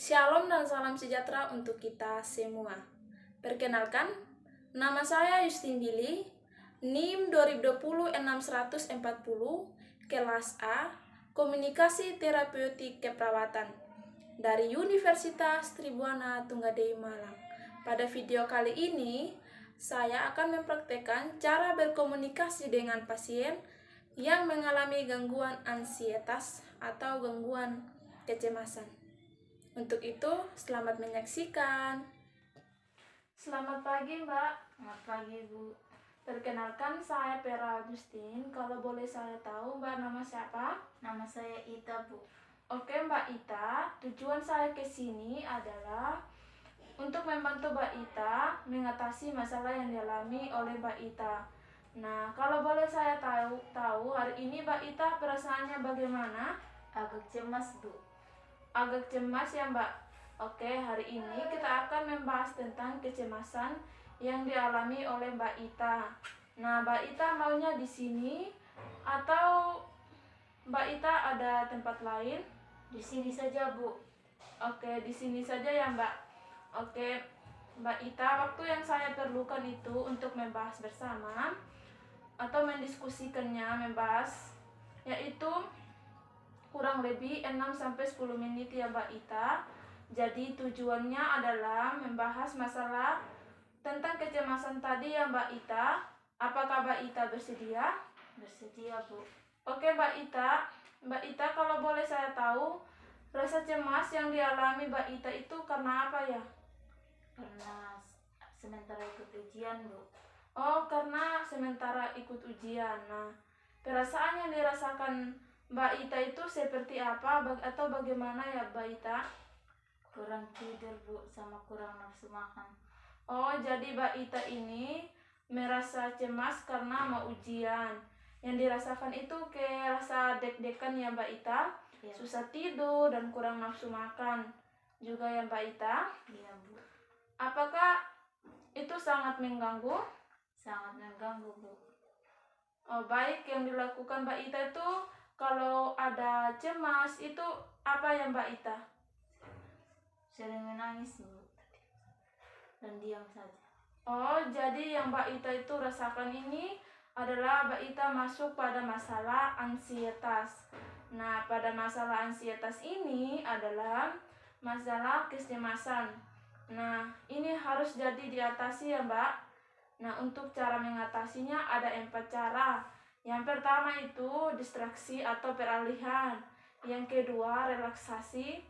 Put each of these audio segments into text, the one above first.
Shalom dan salam sejahtera untuk kita semua. Perkenalkan, nama saya Justin Billy, NIM 2020-6140, kelas A, Komunikasi Terapeutik Keperawatan, dari Universitas Tribuana Tunggadei Malang. Pada video kali ini, saya akan mempraktekkan cara berkomunikasi dengan pasien yang mengalami gangguan ansietas atau gangguan kecemasan. Untuk itu, selamat menyaksikan. Selamat pagi, Mbak. Selamat pagi, Bu. Perkenalkan, saya Vera Justin. Kalau boleh saya tahu, Mbak nama siapa? Nama saya Ita, Bu. Oke, Mbak Ita. Tujuan saya ke sini adalah untuk membantu Mbak Ita mengatasi masalah yang dialami oleh Mbak Ita. Nah, kalau boleh saya tahu hari ini Mbak Ita perasaannya bagaimana? Agak cemas, Bu. Agak cemas ya, Mbak. Oke, hari ini kita akan membahas tentang kecemasan yang dialami oleh Mbak Ita. Nah, Mbak Ita maunya di sini atau Mbak Ita ada tempat lain? Di sini saja, Bu. Oke, di sini saja ya, Mbak. Oke, Mbak Ita, waktu yang saya perlukan itu untuk membahas bersama atau mendiskusikannya, yaitu kurang lebih 6-10 menit ya, Mbak Ita. Jadi tujuannya adalah membahas masalah tentang kecemasan tadi ya, Mbak Ita. Apakah Mbak Ita bersedia? Bersedia, Bu. Oke, Mbak Ita. Mbak Ita, kalau boleh saya tahu, rasa cemas yang dialami Mbak Ita itu karena apa ya? Karena sementara ikut ujian, Bu. Oh, karena sementara ikut ujian. Nah, perasaan yang dirasakan Mbak Ita itu seperti apa atau bagaimana ya, Mbak Ita? Kurang tidur, Bu, sama kurang nafsu makan. Oh, jadi Mbak Ita ini merasa cemas karena mau ujian. Yang dirasakan itu kayak rasa deg-degan ya, Mbak Ita? Ya. Susah tidur dan kurang nafsu makan juga ya, Mbak Ita? Iya, Bu. Apakah itu sangat mengganggu? Sangat mengganggu, Bu. Oh, baik. Yang dilakukan Mbak Ita itu kalau ada cemas itu apa ya, Mbak Ita? Sering menangis, Bu. Dan diam saja. Oh, jadi yang Mbak Ita itu rasakan ini adalah Mbak Ita masuk pada masalah ansietas. Nah, pada masalah ansietas ini adalah masalah kecemasan. Nah, ini harus jadi diatasi ya, Mbak. Nah, untuk cara mengatasinya ada 4 cara. Yang pertama itu distraksi atau peralihan. Yang kedua, relaksasi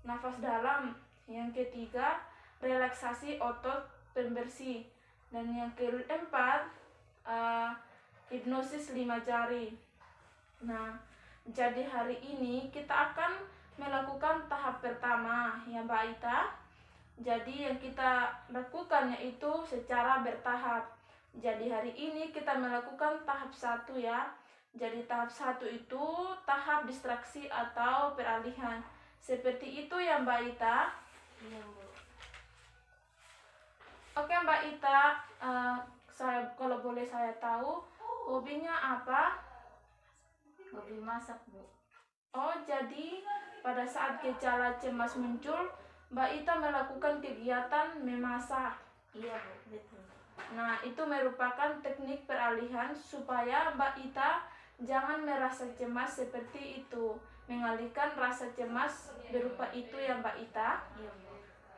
nafas dalam. Yang ketiga, relaksasi otot pembersih. Dan yang keempat, hipnosis 5 jari. Nah, jadi hari ini kita akan melakukan tahap pertama ya, Mbak Ita. Jadi yang kita lakukan yaitu secara bertahap. Jadi hari ini kita melakukan tahap 1 ya. Jadi tahap 1 itu tahap distraksi atau peralihan. Seperti itu ya, Mbak Ita. Iya, Bu. Oke, Mbak Ita, kalau boleh saya tahu hobinya apa? Hobi masak, Bu. Oh, jadi pada saat gejala cemas muncul, Mbak Ita melakukan kegiatan memasak. Iya, Bu, betul. Nah, itu merupakan teknik peralihan supaya Mbak Ita jangan merasa cemas seperti itu. Mengalihkan rasa cemas berupa itu ya, Mbak Ita. Iya, Bu.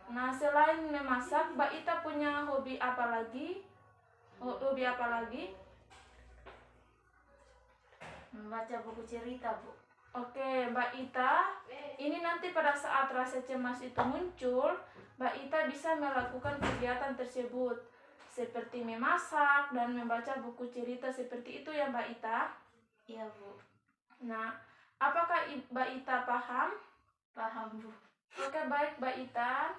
Nah, selain memasak, Mbak Ita punya hobi apa lagi? Hobi apa lagi? Membaca buku cerita, Bu. Oke, Mbak Ita, ini nanti pada saat rasa cemas itu muncul, Mbak Ita bisa melakukan kegiatan tersebut seperti memasak dan membaca buku cerita seperti itu ya, Mbak Ita. Iya, Bu. Nah, apakah Mbak Ita paham? Paham, Bu. Oke, baik Mbak Ita.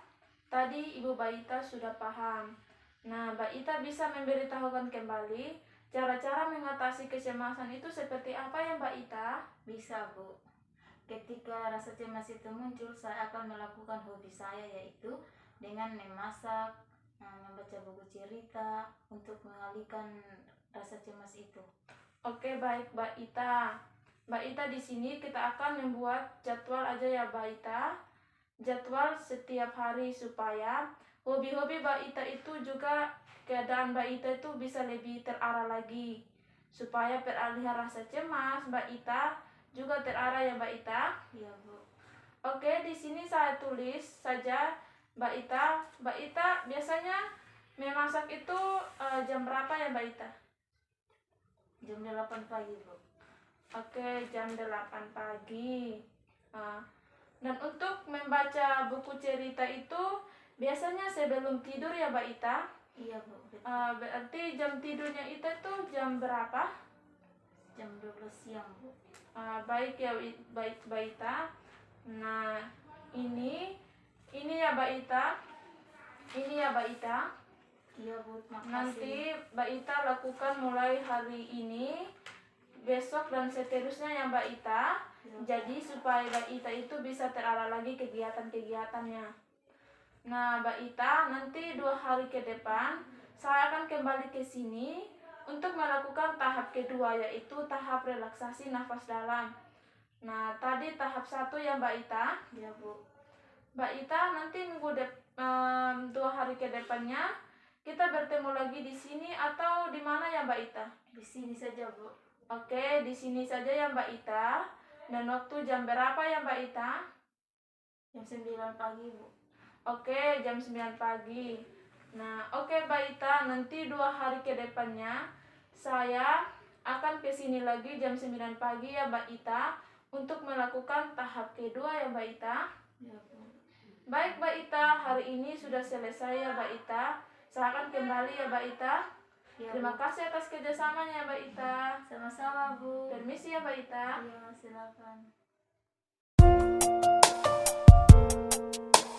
Tadi Ibu Mbak Ita sudah paham. Nah, Mbak Ita bisa memberitahukan kembali cara-cara mengatasi kecemasan itu seperti apa ya, Mbak Ita? Bisa, Bu. Ketika rasa cemas itu muncul, saya akan melakukan hobi saya, yaitu dengan memasak, membaca buku cerita untuk mengalihkan rasa cemas itu. Oke, baik Mbak Ita. Mbak Ita, di sini kita akan membuat jadwal aja ya, Mbak Ita. jadwal setiap hari supaya hobi-hobi Mbak Ita itu juga keadaan Mbak Ita itu bisa lebih terarah lagi. Supaya peralihan rasa cemas Mbak Ita juga terarah ya Mbak Ita. Iya, Bu. Oke, di sini saya tulis saja Mbak Ita. Mbak Ita biasanya memasak itu jam berapa ya Mbak Ita? Jam 8 pagi, Bu. Oke, jam 8 pagi. Dan untuk membaca buku cerita itu biasanya sebelum tidur ya Mbak Ita? Iya, Bu. Berarti jam tidurnya Ita itu jam berapa? Jam 12 siang, Bu. Baik ya, baik Mbak Ita. Nah, ini ya Mbak Ita. Ini ya Mbak Ita. Iya, Bu. Makasih. Nanti Mbak Ita lakukan mulai hari ini, besok dan seterusnya ya Mbak Ita. Ya. Jadi supaya Mbak Ita itu bisa terarah lagi kegiatan-kegiatannya. Nah Mbak Ita, nanti 2 hari ke depan saya akan kembali ke sini untuk melakukan tahap kedua, yaitu tahap relaksasi nafas dalam. Nah tadi tahap 1 ya Mbak Ita. Ya, Bu. Mbak Ita, nanti minggu 2 hari ke depannya kita bertemu lagi di sini atau di mana ya Mbak Ita? Di sini saja, Bu. Oke, di sini saja ya Mbak Ita. Dan waktu jam berapa ya Mbak Ita? Jam 9 pagi, Bu. Oke, jam 9 pagi. Nah, oke Mbak Ita, nanti 2 hari ke depannya saya akan ke sini lagi jam 9 pagi ya Mbak Ita untuk melakukan tahap kedua ya Mbak Ita. Ya, Bu. Baik Mbak Ita, hari ini sudah selesai ya Mbak Ita. Saya akan kembali ya Mbak Ita. Ya, Terima Bu. kasih atas kerjasamanya Mbak Ita. Sama-sama, Bu. Permisi ya Mbak Ita. Iya, silakan.